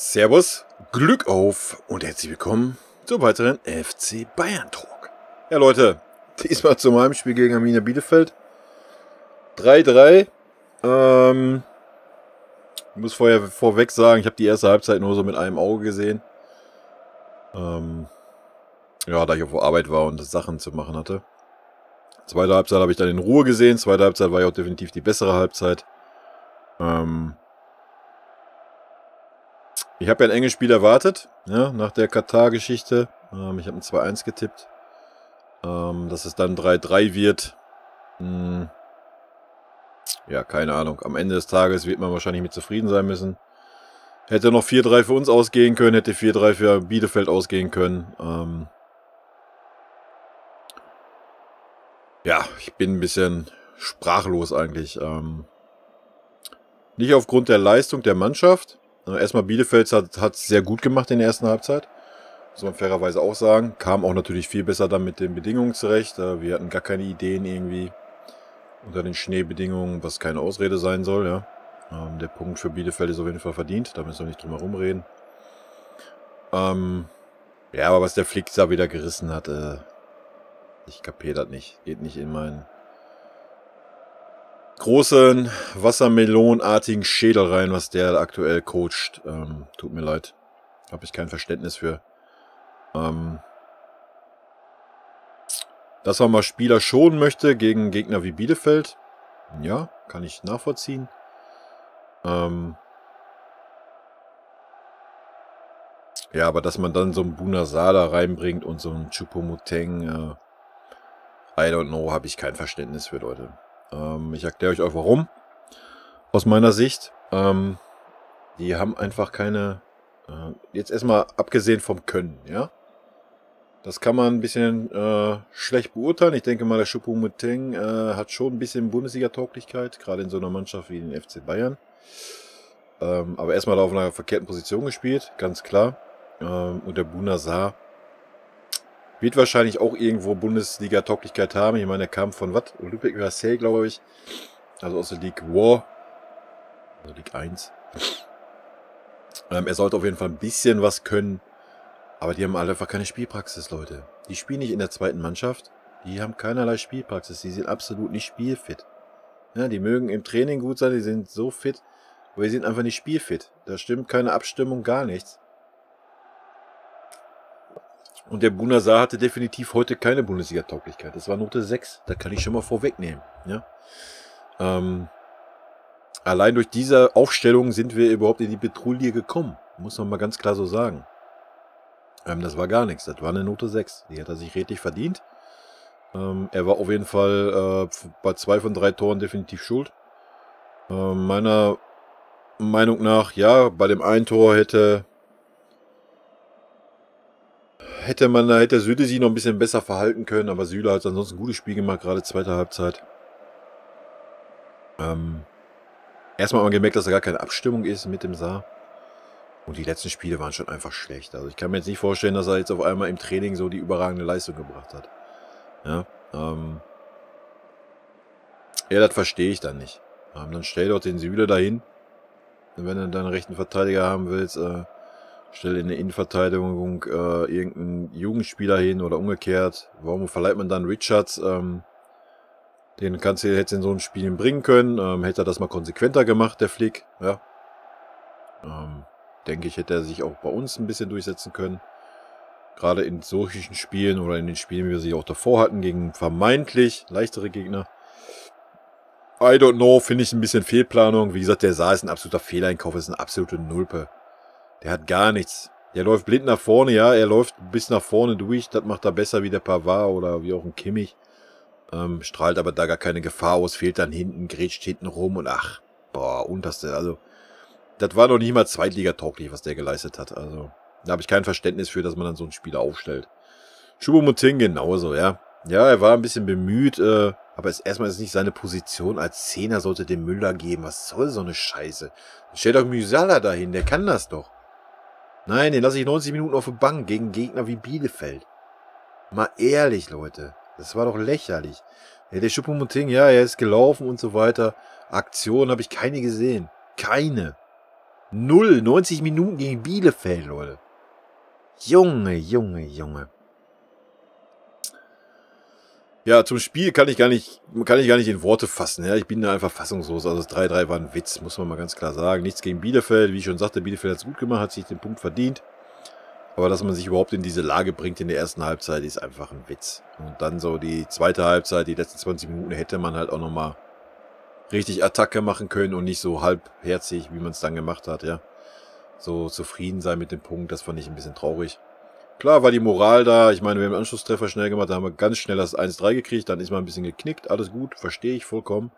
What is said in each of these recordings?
Servus, Glück auf und herzlich willkommen zum weiteren FC Bayern Talk. Ja Leute, diesmal zu meinem Spiel gegen Arminia Bielefeld. 3-3. Ich muss vorweg sagen, ich habe die erste Halbzeit nur so mit einem Auge gesehen. Ja, da ich auf Arbeit war und Sachen zu machen hatte. Zweite Halbzeit habe ich dann in Ruhe gesehen. Zweite Halbzeit war ja auch definitiv die bessere Halbzeit. Ich habe ja ein enges Spiel erwartet, ja, nach der Katar-Geschichte. Ich habe ein 2-1 getippt. Dass es dann 3-3 wird. Ja, keine Ahnung. Am Ende des Tages wird man wahrscheinlich mit zufrieden sein müssen. Hätte noch 4-3 für uns ausgehen können, hätte 4-3 für Bielefeld ausgehen können. Ja, ich bin ein bisschen sprachlos eigentlich. Nicht aufgrund der Leistung der Mannschaft. Erstmal Bielefeld hat es sehr gut gemacht in der ersten Halbzeit. Muss man fairerweise auch sagen. Kam auch natürlich viel besser dann mit den Bedingungen zurecht. Wir hatten gar keine Ideen irgendwie unter den Schneebedingungen, was keine Ausrede sein soll. Ja. Der Punkt für Bielefeld ist auf jeden Fall verdient. Da müssen wir nicht drum herum reden. Ja, aber was der Flick da wieder gerissen hat, ich kapiere das nicht. Geht nicht in meinen großen, wassermelonartigen Schädel rein, was der aktuell coacht. Tut mir leid. Habe ich kein Verständnis für. Dass man mal Spieler schonen möchte gegen Gegner wie Bielefeld. Ja, kann ich nachvollziehen. Ja, aber dass man dann so einen Bunasada reinbringt und so einen Choupo-Moting, I don't know, habe ich kein Verständnis für, Leute. Ich erkläre euch auch warum. Aus meiner Sicht. Die haben einfach keine... jetzt erstmal abgesehen vom Können, ja. Das kann man ein bisschen schlecht beurteilen. Ich denke mal, der Choupo-Moting hat schon ein bisschen Bundesliga-Tauglichkeit, gerade in so einer Mannschaft wie den FC Bayern. Aber erstmal da auf einer verkehrten Position gespielt, ganz klar. Und der Bounazar wird wahrscheinlich auch irgendwo Bundesliga-Tauglichkeit haben. Ich meine, er kam von was? Olympique Marseille, glaube ich. Also aus der Ligue War. Also Ligue 1. Er sollte auf jeden Fall ein bisschen was können. Aber die haben alle einfach keine Spielpraxis, Leute. Die spielen nicht in der zweiten Mannschaft. Die haben keinerlei Spielpraxis. Die sind absolut nicht spielfit. Ja, die mögen im Training gut sein. Die sind so fit. Aber die sind einfach nicht spielfit. Da stimmt keine Abstimmung, gar nichts. Und der Bounazar hatte definitiv heute keine Bundesliga-Tauglichkeit. Das war Note 6. Da kann ich schon mal vorwegnehmen. Ja? Allein durch diese Aufstellung sind wir überhaupt in die Petrouille gekommen. Muss man mal ganz klar so sagen. Das war gar nichts. Das war eine Note 6. Die hat er sich redlich verdient. Er war auf jeden Fall bei 2 von 3 Toren definitiv schuld. Meiner Meinung nach, ja, bei dem einen Tor hätte Süle sich noch ein bisschen besser verhalten können, aber Süle hat ansonsten ein gutes Spiel gemacht, gerade zweite Halbzeit. Erstmal hat man gemerkt, dass da gar keine Abstimmung ist mit dem Saar. Und die letzten Spiele waren schon einfach schlecht. Also ich kann mir jetzt nicht vorstellen, dass er jetzt auf einmal im Training so die überragende Leistung gebracht hat. Ja, ja, das verstehe ich dann nicht. Dann stell doch den Süle dahin. Wenn du deinen rechten Verteidiger haben willst, stell in der Innenverteidigung irgendeinen Jugendspieler hin oder umgekehrt. Warum verleiht man dann Richards? Den hätte in so ein Spiel bringen können. Hätte er das mal konsequenter gemacht, der Flick. Ja. Denke ich, hätte er sich auch bei uns ein bisschen durchsetzen können. Gerade in solchen Spielen oder in den Spielen, wie wir sie auch davor hatten, gegen vermeintlich leichtere Gegner. I don't know, finde ich ein bisschen Fehlplanung. Wie gesagt, der Saar ist ein absoluter Fehleinkauf, ist eine absolute Nulpe. Der hat gar nichts. Der läuft blind nach vorne, ja, er läuft bis nach vorne durch. Das macht er besser wie der Pavard oder wie auch ein Kimmich. Strahlt aber da gar keine Gefahr aus, fehlt dann hinten, grätscht hinten rum und ach, boah, unterste, also... Das war noch nicht mal Zweitliga-tauglich, was der geleistet hat. Also, da habe ich kein Verständnis für, dass man dann so einen Spieler aufstellt. Choupo-Moting genauso, ja. Ja, er war ein bisschen bemüht, aber erstmal ist es nicht seine Position. Als Zehner sollte dem Müller geben. Was soll so eine Scheiße? Stell doch Musiala dahin, der kann das doch. Nein, den lasse ich 90 Minuten auf der Bank gegen Gegner wie Bielefeld. Mal ehrlich, Leute. Das war doch lächerlich. Ja, der Choupo-Moting, ja, er ist gelaufen und so weiter. Aktion habe ich keine gesehen. Keine. 0, 90 Minuten gegen Bielefeld, Leute. Junge, Junge, Junge. Ja, zum Spiel kann ich gar nicht in Worte fassen. Ja, ich bin da einfach fassungslos. Also das 3-3 war ein Witz, muss man mal ganz klar sagen. Nichts gegen Bielefeld. Wie ich schon sagte, Bielefeld hat es gut gemacht, hat sich den Punkt verdient. Aber dass man sich überhaupt in diese Lage bringt in der ersten Halbzeit, ist einfach ein Witz. Und dann so die zweite Halbzeit, die letzten 20 Minuten, hätte man halt auch nochmal richtig Attacke machen können und nicht so halbherzig, wie man es dann gemacht hat, ja. So zufrieden sein mit dem Punkt, das fand ich ein bisschen traurig. Klar war die Moral da, ich meine, wir haben den Anschlusstreffer schnell gemacht, da haben wir ganz schnell das 1-3 gekriegt, dann ist man ein bisschen geknickt, alles gut, verstehe ich vollkommen.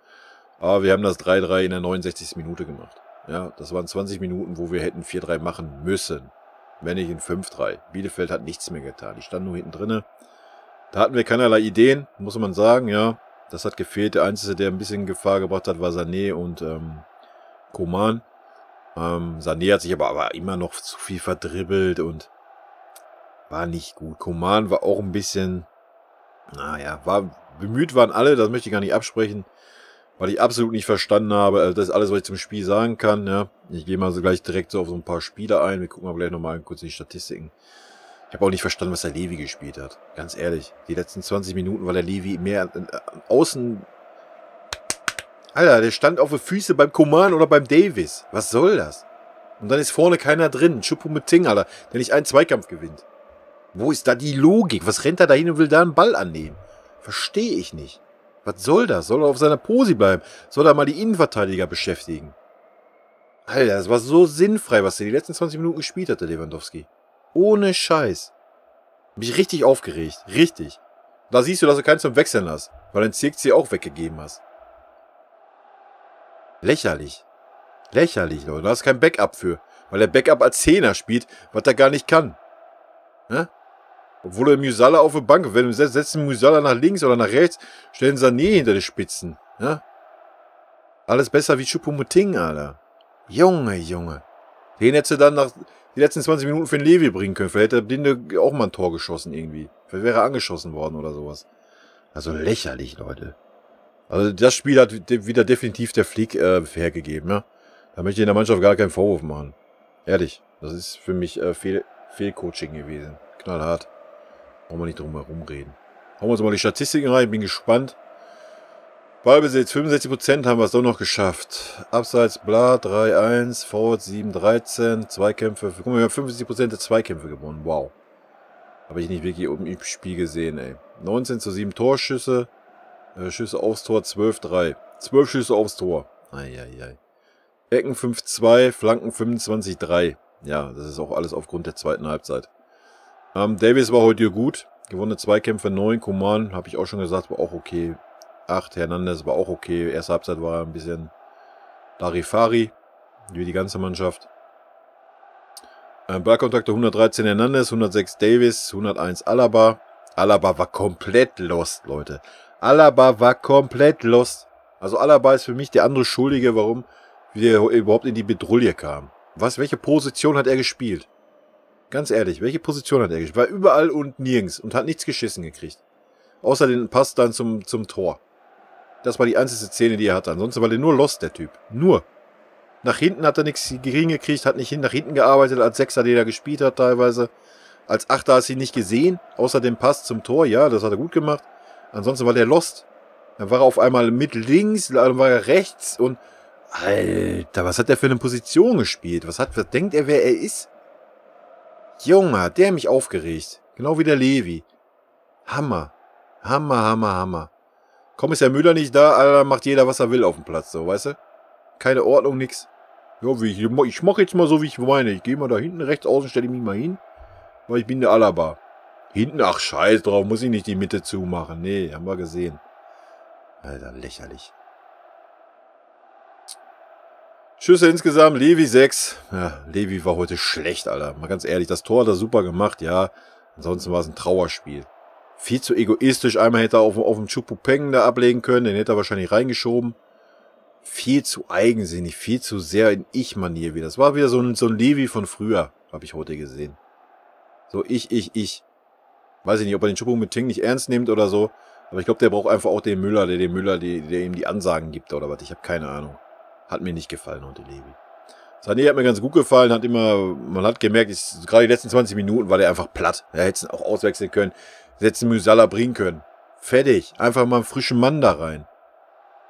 Aber wir haben das 3-3 in der 69. Minute gemacht. Ja, das waren 20 Minuten, wo wir hätten 4-3 machen müssen, wenn nicht in 5-3. Bielefeld hat nichts mehr getan, die standen nur hinten drinne. Da hatten wir keinerlei Ideen, muss man sagen, ja. Das hat gefehlt, der Einzige, der ein bisschen Gefahr gebracht hat, war Sané und Coman. Sané hat sich aber immer noch zu viel verdribbelt und war nicht gut. Coman war auch ein bisschen, naja, bemüht waren alle, das möchte ich gar nicht absprechen, weil ich absolut nicht verstanden habe. Also das ist alles, was ich zum Spiel sagen kann. Ja. Ich gehe mal so gleich direkt so auf so ein paar Spieler ein. Wir gucken aber gleich nochmal kurz in die Statistiken. Ich habe auch nicht verstanden, was der Levi gespielt hat. Ganz ehrlich, die letzten 20 Minuten war der Levi mehr außen. Alter, der stand auf den Füßen beim Coman oder beim Davis. Was soll das? Und dann ist vorne keiner drin. Choupo-Moting, Alter, der nicht einen Zweikampf gewinnt. Wo ist da die Logik? Was rennt er da hin und will da einen Ball annehmen? Verstehe ich nicht. Was soll das? Soll er auf seiner Posi bleiben? Soll er mal die Innenverteidiger beschäftigen? Alter, das war so sinnfrei, was der die letzten 20 Minuten gespielt hat, der Lewandowski. Ohne Scheiß. Bin ich richtig aufgeregt. Richtig. Da siehst du, dass du keinen zum Wechseln hast. Weil den CXC auch weggegeben hast. Lächerlich. Lächerlich, Leute. Da hast kein Backup für. Weil der Backup als Zehner spielt, was er gar nicht kann. Ne? Obwohl er Musiala auf der Bank, wenn du setzt Musiala nach links oder nach rechts, stellen Sané hinter die Spitzen. Ne? Alles besser wie Choupo-Moting, Alter. Junge, Junge. Den hättest du dann nach die letzten 20 Minuten für den Levi bringen können. Vielleicht hätte der Blinde auch mal ein Tor geschossen irgendwie. Vielleicht wäre er angeschossen worden oder sowas. Also lächerlich, Leute. Also das Spiel hat wieder definitiv der Flick hergegeben. Ja? Da möchte ich in der Mannschaft gar keinen Vorwurf machen. Ehrlich. Das ist für mich Fehlcoaching gewesen. Knallhart. Brauchen wir nicht drum herum reden. Hauen wir uns mal die Statistiken rein. Bin gespannt. Ballbesitz, 65% haben wir es doch noch geschafft. Abseits, bla, 3-1, Forward 7-13, Zweikämpfe. Guck mal, wir haben 75% der Zweikämpfe gewonnen. Wow. Habe ich nicht wirklich im Spiel gesehen, ey. 19:7 Torschüsse. Schüsse aufs Tor 12-3. 12 Schüsse aufs Tor. Eieiei. Ecken 5-2, Flanken 25-3. Ja, das ist auch alles aufgrund der zweiten Halbzeit. Davis war heute gut. Gewonnene Zweikämpfe 9. Coman, habe ich auch schon gesagt, war auch okay. 8, Hernandez war auch okay. Erste Halbzeit war ein bisschen Larifari, wie die ganze Mannschaft. Ballkontakte 113 Hernandez, 106 Davis, 101 Alaba. Alaba war komplett lost, Leute. Alaba war komplett lost. Also Alaba ist für mich der andere Schuldige, warum wir überhaupt in die Bedrulle kamen. Welche Position hat er gespielt? Ganz ehrlich, welche Position hat er gespielt? War überall und nirgends und hat nichts geschissen gekriegt. Außer den Pass dann zum Tor. Das war die einzige Szene, die er hatte. Ansonsten war der nur lost, der Typ. Nur. Nach hinten hat er nichts gering gekriegt, hat nicht nach hinten gearbeitet, als Sechser, der da gespielt hat teilweise. Als Achter hast du ihn nicht gesehen, außer dem Pass zum Tor. Ja, das hat er gut gemacht. Ansonsten war der lost. Dann war er auf einmal mit links, dann war er rechts und... Alter, was hat der für eine Position gespielt? Was denkt er, wer er ist? Junge, hat der mich aufgeregt. Genau wie der Levi. Hammer. Hammer, Hammer, Hammer. Komm, ist der Müller nicht da, Alter, macht jeder, was er will auf dem Platz, so, weißt du? Keine Ordnung, nix. Ja, ich mache jetzt mal so, wie ich meine. Ich gehe mal da hinten rechts außen, stelle mich mal hin, weil ich bin der Alaba. Hinten, ach, scheiß drauf, muss ich nicht die Mitte zumachen. Nee, haben wir gesehen. Alter, lächerlich. Schüsse insgesamt, Levi 6. Ja, Levi war heute schlecht, Alter. Mal ganz ehrlich, das Tor hat er super gemacht, ja. Ansonsten war es ein Trauerspiel. Viel zu egoistisch. Einmal hätte er auf dem Choupo-Moting da ablegen können. Den hätte er wahrscheinlich reingeschoben. Viel zu eigensinnig. Viel zu sehr in Ich-Manier wieder. Das war wieder so ein Levi von früher. Habe ich heute gesehen. So ich. Weiß ich nicht, ob er den Choupo-Moting nicht ernst nimmt oder so. Aber ich glaube, der braucht einfach auch den Müller, der ihm die Ansagen gibt oder was. Ich habe keine Ahnung. Hat mir nicht gefallen heute, Levi. Sané hat mir ganz gut gefallen, man hat gemerkt, gerade die letzten 20 Minuten war der einfach platt. Er hätte es auch auswechseln können, setzen Musiala bringen können. Fertig. Einfach mal einen frischen Mann da rein.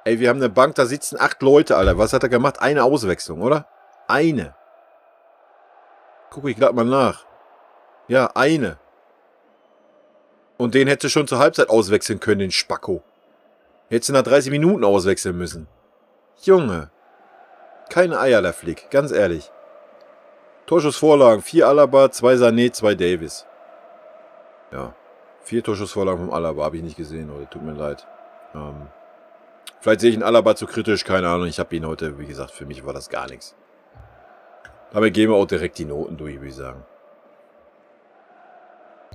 Ey, wir haben eine Bank, da sitzen 8 Leute, Alter. Was hat er gemacht? Eine Auswechslung, oder? Eine. Guck ich gerade mal nach. Ja, eine. Und den hätte schon zur Halbzeit auswechseln können, den Spacko. Hätte nach 30 Minuten auswechseln müssen. Junge. Keine Eier, der Flick. Ganz ehrlich. Torschussvorlagen. 4 Alaba, 2 Sané, 2 Davis. Ja. 4 Torschussvorlagen vom Alaba. Habe ich nicht gesehen, oder? Tut mir leid. Vielleicht sehe ich einen Alaba zu kritisch. Keine Ahnung. Ich habe ihn heute, wie gesagt, für mich war das gar nichts. Damit gehen wir auch direkt die Noten durch, würde ich sagen.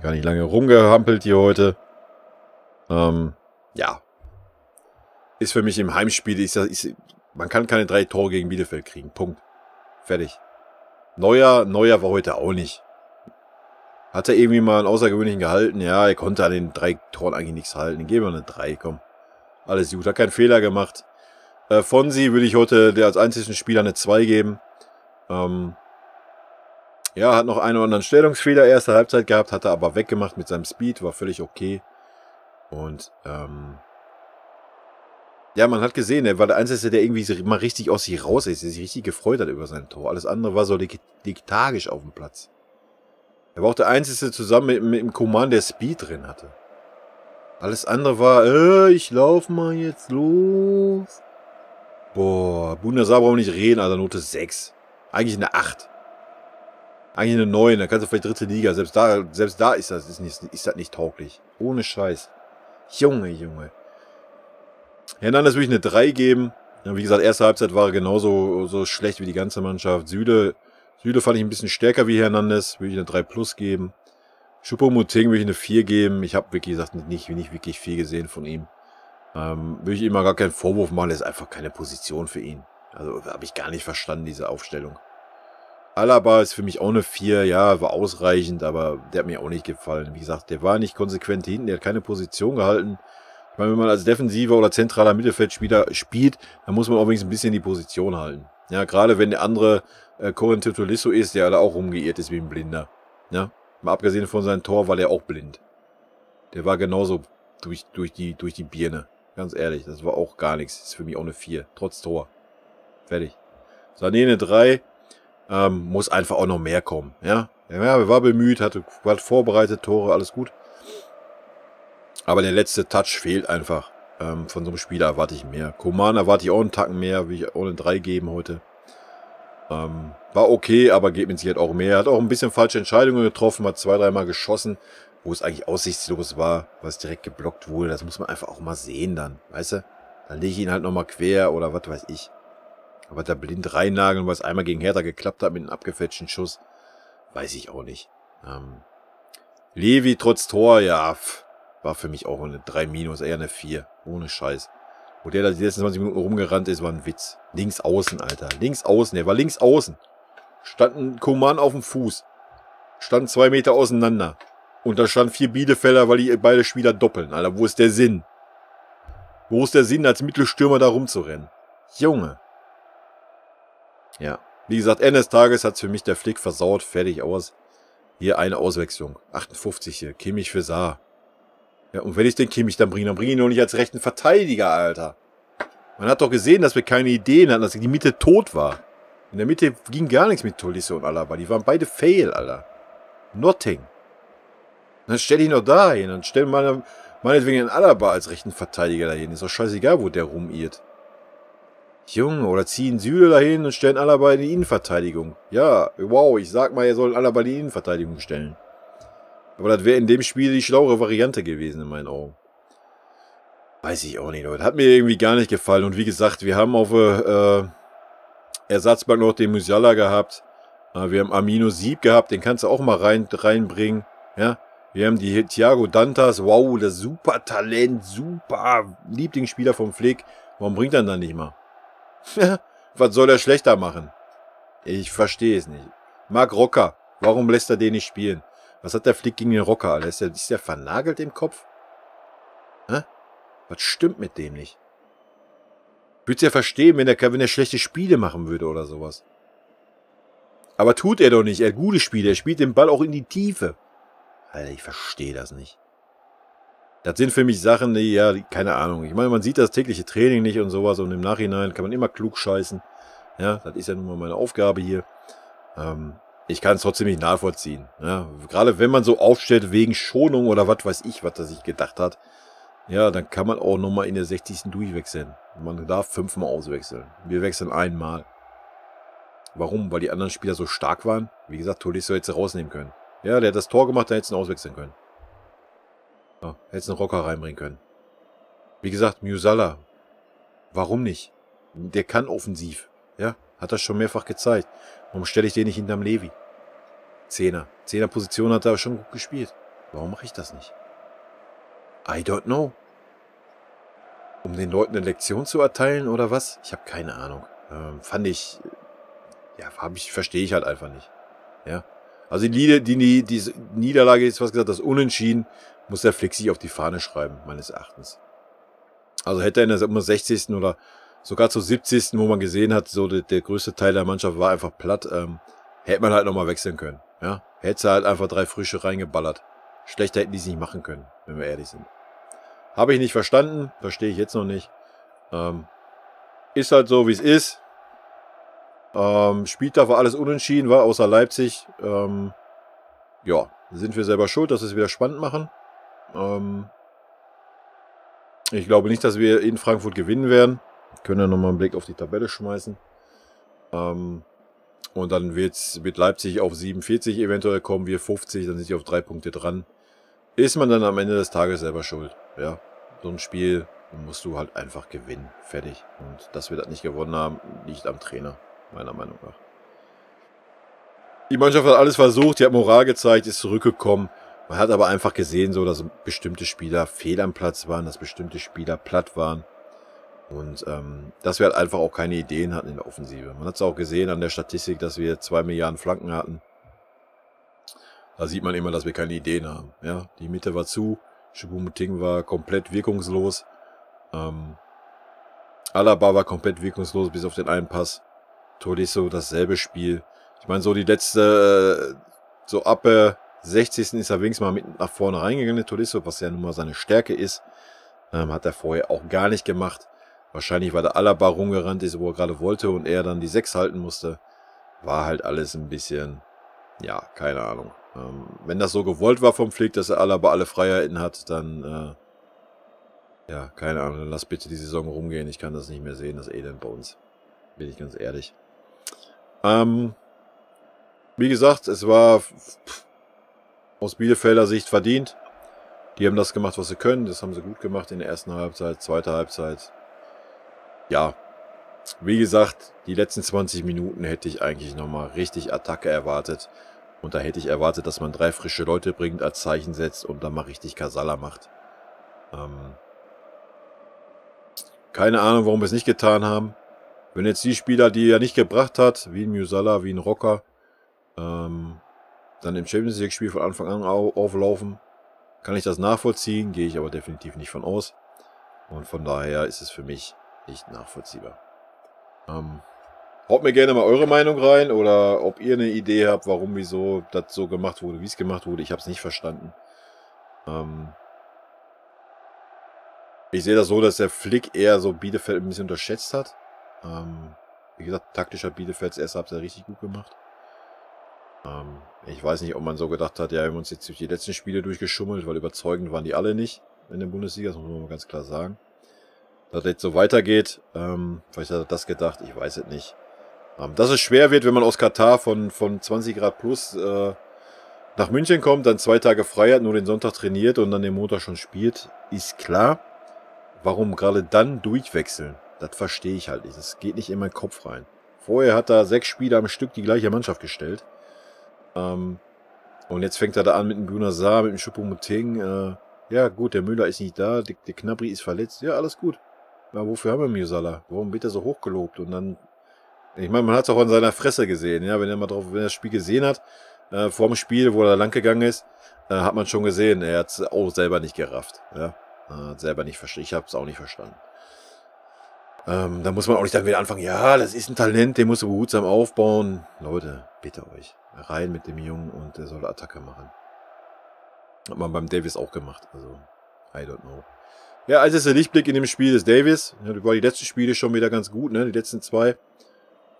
Gar nicht lange rumgehampelt hier heute. Ja. Ist für mich im Heimspiel, man kann keine 3 Tore gegen Bielefeld kriegen. Punkt. Fertig. Neuer war heute auch nicht. Hat er irgendwie mal einen außergewöhnlichen gehalten? Ja, er konnte an den 3 Toren eigentlich nichts halten. Den geben wir eine 3, komm. Alles gut, hat keinen Fehler gemacht. Fonsi würde ich heute der als einzigen Spieler eine 2 geben. Ja, hat noch einen oder anderen Stellungsfehler erste Halbzeit gehabt, hat er aber weggemacht mit seinem Speed, war völlig okay. Und, ja, man hat gesehen, er war der Einzige, der irgendwie mal richtig aus sich raus ist, der sich richtig gefreut hat über sein Tor. Alles andere war so lethargisch auf dem Platz. Er war auch der Einzige zusammen mit dem Coman, der Speed drin hatte. Alles andere war, ich lauf mal jetzt los. Boah, Bundesliga brauchen wir nicht reden, also Note 6. Eigentlich eine 8. Eigentlich eine 9, da kannst du vielleicht 3. Liga. Selbst da ist das nicht tauglich. Ohne Scheiß. Junge. Hernandez würde ich eine 3 geben. Ja, wie gesagt, erste Halbzeit war er genauso so schlecht wie die ganze Mannschaft. Süle fand ich ein bisschen stärker wie Hernandez. Würde ich eine 3 plus geben. Choupo-Moting würde ich eine 4 geben. Ich habe wirklich gesagt, nicht wirklich viel gesehen von ihm. Würde ich ihm mal gar keinen Vorwurf machen. Das ist einfach keine Position für ihn. Also habe ich gar nicht verstanden, diese Aufstellung. Alaba ist für mich auch eine 4. Ja, war ausreichend, aber der hat mir auch nicht gefallen. Wie gesagt, der war nicht konsequent hinten. Der hat keine Position gehalten. Ich meine, wenn man als defensiver oder zentraler Mittelfeldspieler spielt, dann muss man auch wenigstens ein bisschen die Position halten. Ja, gerade wenn der andere Corentin Tolisso ist, der da auch rumgeirrt ist wie ein Blinder. Ja, mal abgesehen von seinem Tor war der auch blind. Der war genauso durch die Birne. Ganz ehrlich, das war auch gar nichts. Das ist für mich auch eine 4, trotz Tor. Fertig. Sané eine 3. Muss einfach auch noch mehr kommen. Ja, war bemüht, hat vorbereitet, Tore, alles gut. Aber der letzte Touch fehlt einfach. Von so einem Spieler erwarte ich mehr. Coman erwarte ich auch einen Tacken mehr, will ich auch eine 3 geben heute. War okay, aber geht mit Sicherheit auch mehr. Hat auch ein bisschen falsche Entscheidungen getroffen, hat 2-3 Mal geschossen, wo es eigentlich aussichtslos war, was direkt geblockt wurde. Das muss man einfach auch mal sehen dann, weißt du? Dann lege ich ihn halt nochmal quer oder was weiß ich. Aber da blind reinnageln, weil es einmal gegen Hertha geklappt hat mit einem abgefälschten Schuss, weiß ich auch nicht. Levi trotz Tor, ja, war für mich auch eine 3-, eher eine 4. Ohne Scheiß. Wo der da die letzten 20 Minuten rumgerannt ist, war ein Witz. Links außen, Alter. Links außen, der war links außen. Stand ein Coman auf dem Fuß. Stand 2 Meter auseinander. Und da standen 4 Bielefelder, weil die beide Spieler doppeln, Alter. Wo ist der Sinn? Wo ist der Sinn, als Mittelstürmer da rumzurennen? Junge. Ja, wie gesagt, Ende des Tages hat es für mich der Flick versaut, fertig aus. Hier eine Auswechslung, 58 hier, Kimmich für Saar. Ja, und wenn ich den Kimmich dann bringe ich ihn noch nicht als rechten Verteidiger, Alter. Man hat doch gesehen, dass wir keine Ideen hatten, dass die Mitte tot war. In der Mitte ging gar nichts mit Tolisso und Alaba, die waren beide fail, Alter. Nothing. Dann stell ich noch da hin, dann stell meinetwegen einen Alaba als rechten Verteidiger dahin. Ist doch scheißegal, wo der rumirrt. Junge, oder ziehen Süle dahin und stellen Alaba in die Innenverteidigung. Ja, wow, ich sag mal, er soll Alaba in die Innenverteidigung stellen. Aber das wäre in dem Spiel die schlauere Variante gewesen, in meinen Augen. Weiß ich auch nicht, Leute. Hat mir irgendwie gar nicht gefallen. Und wie gesagt, wir haben auf Ersatzbank noch den Musiala gehabt. Wir haben Amino Sieb gehabt, den kannst du auch mal reinbringen. Ja, wir haben die Thiago Dantas, wow, das super Talent, super Lieblingsspieler vom Flick. Warum bringt er ihn dann nicht mal? Was soll er schlechter machen? Ich verstehe es nicht. Marc Rocker, warum lässt er den nicht spielen? Was hat der Flick gegen den Rocker, Alter? Ist der vernagelt im Kopf? Hä? Was stimmt mit dem nicht? Ich würde es ja verstehen, wenn er schlechte Spiele machen würde oder sowas. Aber tut er doch nicht. Er hat gute Spiele. Er spielt den Ball auch in die Tiefe. Alter, ich verstehe das nicht. Das sind für mich Sachen, die, ja, keine Ahnung. Ich meine, man sieht das tägliche Training nicht und sowas. Und im Nachhinein kann man immer klug scheißen. Ja, das ist ja nun mal meine Aufgabe hier. Ich kann es trotzdem nicht nachvollziehen. Ja, gerade wenn man so aufstellt wegen Schonung oder was weiß ich, was er sich gedacht hat. Ja, dann kann man auch nochmal in der 60. durchwechseln. Man darf 5-mal auswechseln. Wir wechseln einmal. Warum? Weil die anderen Spieler so stark waren. Wie gesagt, Tolisso hätte sie rausnehmen können. Ja, der hat das Tor gemacht, da hätte es ihn auswechseln können. Ja, hätte es einen Rocker reinbringen können. Wie gesagt, Musiala. Warum nicht? Der kann offensiv. Ja, hat das schon mehrfach gezeigt. Warum stelle ich den nicht hinterm Levi? Zehner-Position hat er schon gut gespielt. Warum mache ich das nicht? I don't know. Um den Leuten eine Lektion zu erteilen oder was? Ich habe keine Ahnung. Verstehe ich halt einfach nicht. Ja. Also die Niederlage ist, was gesagt, das Unentschieden muss der Flick sich auf die Fahne schreiben, meines Erachtens. Also hätte er in der 60. oder sogar zur 70., wo man gesehen hat, so der größte Teil der Mannschaft war einfach platt, hätte man halt nochmal wechseln können. Ja. Hätte halt einfach 3 Frische reingeballert. Schlechter hätten die es nicht machen können, wenn wir ehrlich sind. Habe ich nicht verstanden, verstehe ich jetzt noch nicht. Ist halt so, wie es ist. Spieltag war alles unentschieden, war außer Leipzig. Ja, sind wir selber schuld, dass wir es wieder spannend machen. Ich glaube nicht, dass wir in Frankfurt gewinnen werden. Können ja nochmal einen Blick auf die Tabelle schmeißen. Und dann wird Leipzig auf 47 eventuell kommen, wir 50, dann sind sie auf 3 Punkte dran. Ist man dann am Ende des Tages selber schuld. Ja, so ein Spiel musst du halt einfach gewinnen. Fertig. Und dass wir das nicht gewonnen haben, liegt am Trainer, meiner Meinung nach. Die Mannschaft hat alles versucht, die hat Moral gezeigt, ist zurückgekommen. Man hat aber einfach gesehen, so, dass bestimmte Spieler fehl am Platz waren, dass bestimmte Spieler platt waren. Und dass wir halt einfach auch keine Ideen hatten in der Offensive. Man hat es auch gesehen an der Statistik, dass wir 2 Milliarden Flanken hatten. Da sieht man immer, dass wir keine Ideen haben. Ja, die Mitte war zu, Choupo-Moting war komplett wirkungslos. Alaba war komplett wirkungslos, bis auf den einen Pass. Tolisso dasselbe Spiel. Ich meine, so die letzte, so ab 60. ist er wenigstens mal mit nach vorne reingegangen, Tolisso, was ja nun mal seine Stärke ist. Hat er vorher auch gar nicht gemacht. Wahrscheinlich, weil der Alaba rumgerannt ist, wo er gerade wollte und er dann die 6 halten musste. War halt alles ein bisschen, ja, keine Ahnung. Wenn das so gewollt war vom Flick, dass er Alaba alle Freiheiten hat, dann, ja, keine Ahnung, dann lass bitte die Saison rumgehen. Ich kann das nicht mehr sehen, das Elend bei uns. Bin ich ganz ehrlich. Wie gesagt, es war aus Bielefelder Sicht verdient. Die haben das gemacht, was sie können. Das haben sie gut gemacht in der ersten Halbzeit, zweite Halbzeit. Ja, wie gesagt, die letzten 20 Minuten hätte ich eigentlich nochmal richtig Attacke erwartet. Und da hätte ich erwartet, dass man 3 frische Leute bringt, als Zeichen setzt und dann mal richtig Kasala macht. Keine Ahnung, warum wir es nicht getan haben. Wenn jetzt die Spieler, die er nicht gebracht hat, wie ein Musiala, wie ein Rocker, dann im Champions League Spiel von Anfang an auflaufen, kann ich das nachvollziehen, gehe ich aber definitiv nicht von aus. Und von daher ist es für mich nicht nachvollziehbar. Haut mir gerne mal eure Meinung rein oder ob ihr eine Idee habt, warum, wieso das so gemacht wurde, wie es gemacht wurde. Ich habe es nicht verstanden. Ich sehe das so, dass der Flick eher so Bielefeld ein bisschen unterschätzt hat. Wie gesagt, taktisch hat Bielefeld das erste Halbzeit richtig gut gemacht. Ich weiß nicht, ob man so gedacht hat, ja, wir haben uns jetzt durch die letzten Spiele durchgeschummelt, weil überzeugend waren die alle nicht in der Bundesliga, das muss man mal ganz klar sagen. Dass das jetzt so weitergeht, vielleicht hat er das gedacht, ich weiß es nicht. Dass es schwer wird, wenn man aus Katar von 20 Grad plus nach München kommt, dann 2 Tage frei hat, nur den Sonntag trainiert und dann den Montag schon spielt, ist klar. Warum gerade dann durchwechseln? Das verstehe ich halt nicht. Das geht nicht in meinen Kopf rein. Vorher hat er 6 Spieler am Stück die gleiche Mannschaft gestellt. Und jetzt fängt er da an mit dem Buena Sarr, mit dem Choupo-Moting. Ja gut, der Müller ist nicht da, der Gnabry ist verletzt. Ja, alles gut. Ja, wofür haben wir Musiala? Warum wird er so hochgelobt? Und dann, ich meine, man hat es auch an seiner Fresse gesehen. Ja, wenn er das Spiel gesehen hat, vor dem Spiel, wo er lang gegangen ist, hat man schon gesehen, er hat es auch selber nicht gerafft. Ja, hat selber nicht verstanden. Ich habe es auch nicht verstanden. Da muss man auch nicht dann wieder anfangen, ja, das ist ein Talent, den musst du behutsam aufbauen. Leute, bitte euch, rein mit dem Jungen und der soll Attacke machen. Hat man beim Davis auch gemacht, also, I don't know. Ja, als der Lichtblick in dem Spiel ist Davis. Ja, war die letzten Spiele schon wieder ganz gut, ne, die letzten 2.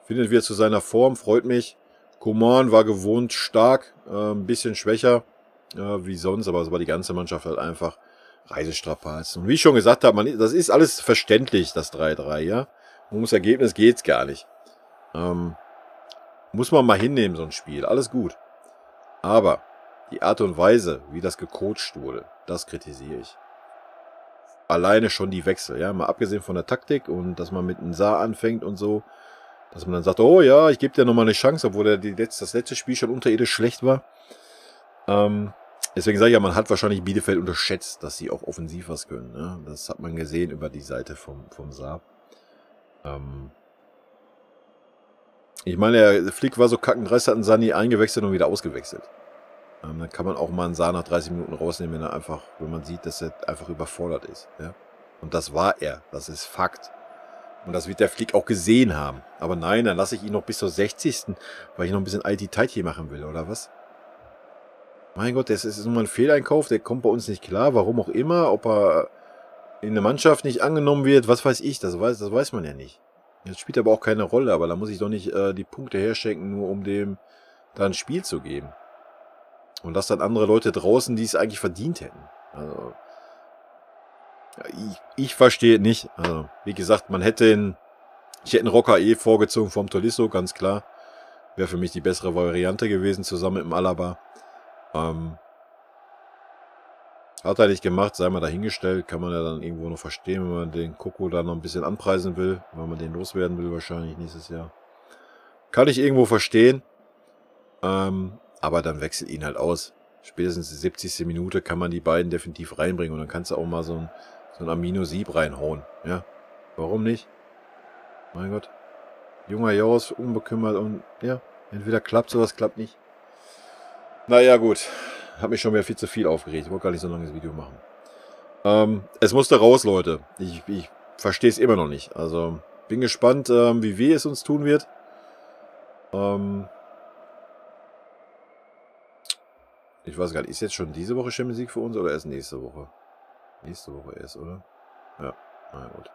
Findet wieder zu seiner Form, freut mich. Coman war gewohnt stark, ein bisschen schwächer wie sonst, aber es war die ganze Mannschaft halt einfach Reisestrapazen. Und wie ich schon gesagt habe, das ist alles verständlich, das 3-3, ja. Ums Ergebnis geht's gar nicht. Muss man mal hinnehmen, so ein Spiel. Alles gut. Aber die Art und Weise, wie das gecoacht wurde, das kritisiere ich. Alleine schon die Wechsel, ja. Mal abgesehen von der Taktik und dass man mit einem Saar anfängt und so. Dass man dann sagt, oh ja, ich gebe dir nochmal eine Chance, obwohl das letzte Spiel schon unterirdisch schlecht war. Deswegen sage ich ja, man hat wahrscheinlich Bielefeld unterschätzt, dass sie auch offensiv was können. Ne? Das hat man gesehen über die Seite vom Saar. Ich meine, der Flick war so kackendreist, hat einen Sani eingewechselt und wieder ausgewechselt. Dann kann man auch mal einen Saar nach 30 Minuten rausnehmen, wenn man sieht, dass er einfach überfordert ist. Ja? Und das war er, das ist Fakt. Und das wird der Flick auch gesehen haben. Aber nein, dann lasse ich ihn noch bis zur 60. Weil ich noch ein bisschen IT-Tight machen will, oder was? Mein Gott, das ist nun mal ein Fehleinkauf, der kommt bei uns nicht klar, warum auch immer, ob er in der Mannschaft nicht angenommen wird, was weiß ich, das weiß man ja nicht. Das spielt aber auch keine Rolle, aber da muss ich doch nicht die Punkte herschenken, nur um dem da ein Spiel zu geben. Und das dann andere Leute draußen, die es eigentlich verdient hätten. Also, ich verstehe nicht. Also, wie gesagt, ich hätte einen Rocker vorgezogen vom Tolisso, ganz klar. Wäre für mich die bessere Variante gewesen, zusammen mit dem Alaba. Hat er nicht gemacht, sei mal dahingestellt. Kann man ja dann irgendwo noch verstehen, wenn man den Coco da noch ein bisschen anpreisen will. Weil man den loswerden will wahrscheinlich nächstes Jahr. Kann ich irgendwo verstehen. Aber dann wechselt ihn halt aus. Spätestens die 70. Minute kann man die beiden definitiv reinbringen. Und dann kannst du auch mal so ein Amino-Sieb reinhauen. Ja, warum nicht? Mein Gott. Junger Jaus, unbekümmert und ja, entweder klappt sowas, klappt nicht. Naja, gut. Hat mich schon wieder viel zu viel aufgeregt. Ich wollte gar nicht so ein langes Video machen. Es musste raus, Leute. Ich verstehe es immer noch nicht. Also, bin gespannt, wie weh es uns tun wird. Ich weiß gar nicht, ist jetzt schon diese Woche Champions League für uns oder erst nächste Woche? Nächste Woche erst, oder? Ja, na gut.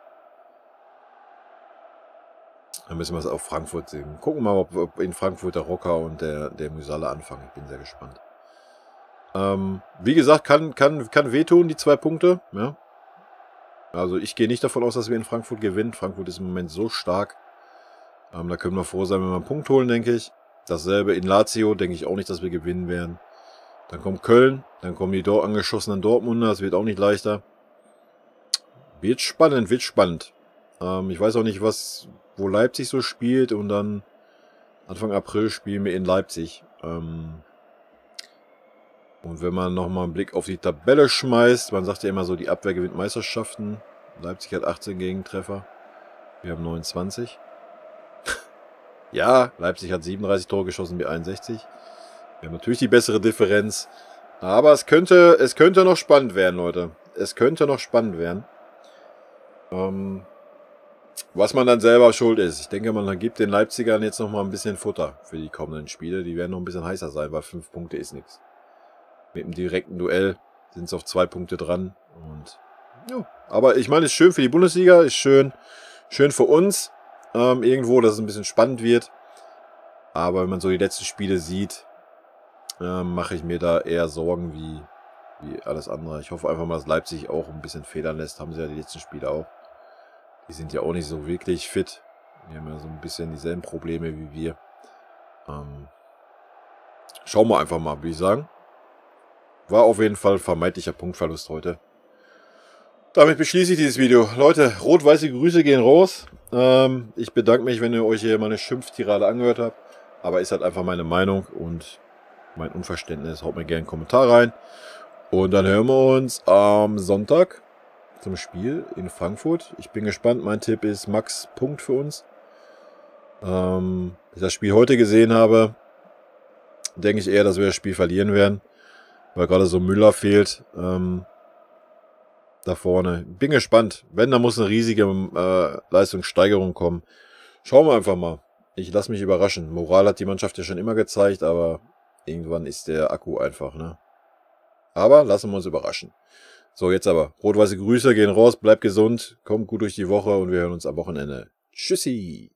Dann müssen wir es auf Frankfurt sehen. Gucken wir mal, ob in Frankfurt der Rocker und der Musiala anfangen. Ich bin sehr gespannt. Wie gesagt, kann wehtun, die 2 Punkte. Ja. Also ich gehe nicht davon aus, dass wir in Frankfurt gewinnen. Frankfurt ist im Moment so stark. Da können wir froh sein, wenn wir einen Punkt holen, denke ich. Dasselbe in Lazio, denke ich auch nicht, dass wir gewinnen werden. Dann kommt Köln, dann kommen die dort angeschossenen Dortmunder. Das wird auch nicht leichter. Wird spannend, wird spannend. Ich weiß auch nicht, wo Leipzig so spielt. Und dann Anfang April spielen wir in Leipzig. Und wenn man nochmal einen Blick auf die Tabelle schmeißt, man sagt ja immer so, die Abwehr gewinnt Meisterschaften. Leipzig hat 18 Gegentreffer. Wir haben 29. Ja, Leipzig hat 37 Tore geschossen, wir 61. Wir haben natürlich die bessere Differenz. Aber es könnte noch spannend werden, Leute. Es könnte noch spannend werden. Was man dann selber schuld ist. Ich denke, man gibt den Leipzigern jetzt nochmal ein bisschen Futter für die kommenden Spiele. Die werden noch ein bisschen heißer sein, weil 5 Punkte ist nichts. Mit dem direkten Duell sind es auf 2 Punkte dran. Und ja, aber ich meine, es ist schön für die Bundesliga, ist schön für uns. Irgendwo, dass es ein bisschen spannend wird. Aber wenn man so die letzten Spiele sieht, mache ich mir da eher Sorgen wie alles andere. Ich hoffe einfach mal, dass Leipzig auch ein bisschen federn lässt. Haben sie ja die letzten Spiele auch. Die sind ja auch nicht so wirklich fit. Die haben ja so ein bisschen dieselben Probleme wie wir. Schauen wir einfach mal, würde ich sagen. War auf jeden Fall vermeintlicher Punktverlust heute. Damit beschließe ich dieses Video. Leute, rot-weiße Grüße gehen raus. Ich bedanke mich, wenn ihr euch hier meine Schimpftirade angehört habt. Aber ist halt einfach meine Meinung und mein Unverständnis. Haut mir gerne einen Kommentar rein. Und dann hören wir uns am Sonntag zum Spiel in Frankfurt. Ich bin gespannt. Mein Tipp ist Max Punkt für uns. Wenn ich das Spiel heute gesehen habe, denke ich eher, dass wir das Spiel verlieren werden. Weil gerade so Müller fehlt. da vorne. Bin gespannt. Wenn, da muss eine riesige Leistungssteigerung kommen. Schauen wir einfach mal. Ich lasse mich überraschen. Moral hat die Mannschaft ja schon immer gezeigt, aber irgendwann ist der Akku einfach, ne? Aber lassen wir uns überraschen. So, jetzt aber. Rot-weiße Grüße gehen raus, bleibt gesund, kommt gut durch die Woche und wir hören uns am Wochenende. Tschüssi!